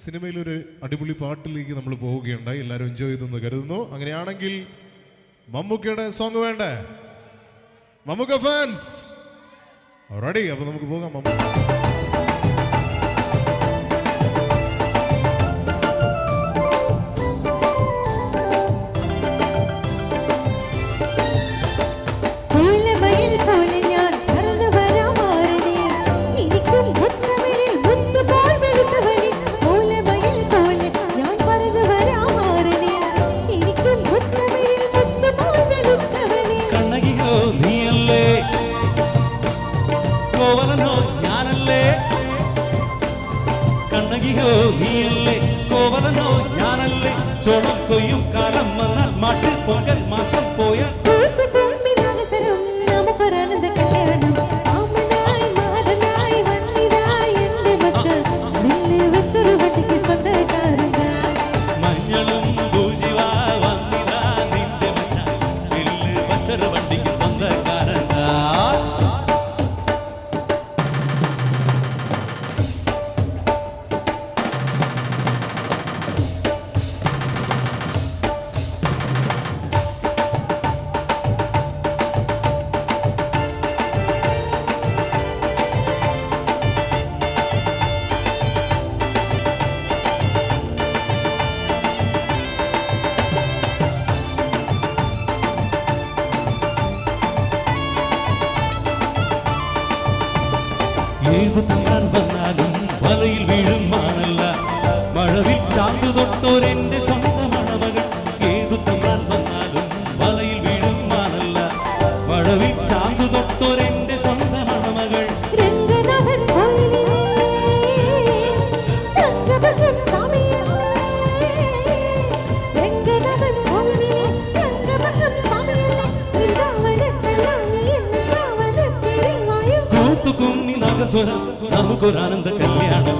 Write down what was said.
സിനിമയിലൊരു അടിപൊളി പാട്ടിലേക്ക് നമ്മൾ പോവുകയുണ്ടായി. എല്ലാവരും എൻജോയ് ചെയ്തെന്ന് കരുതുന്നു. അങ്ങനെയാണെങ്കിൽ മമ്മൂക്കയുടെ സോങ് വേണ്ടേ? Mammukka fans ready? അപ്പൊ നമുക്ക് പോകാം. മമ്മൂക്ക കോവലനോ ഞാനല്ലേ ചോളം കൊയ്യും കാലം വന്നാൽ മാട്ട് പൊങ്കൽ മാസം പോയ മഞ്ഞളും ദൂഷിവാ വന്നിതാ നിന്റെ മച്ച വില്ല് വച്ചൊരു വണ്ടിക്ക് സ്വന്തക്കാരനാ. ഏതു തമ്പാൻ വന്നാലും വലയിൽ വീഴും മാനല്ല മഴവിൽ ചാന്തു തൊട്ടോരെന്റെ സ്വന്തം മണമകൾ. ഏതു തമ്പാൻ വന്നാലും വലയിൽ വീഴും മാനല്ല മഴവിൽ ചാന്തു തൊട്ടോരെന്റെ സ്വന്തം മണമകൾ. നമുക്കൊരാനന്ദ കല്യാണം.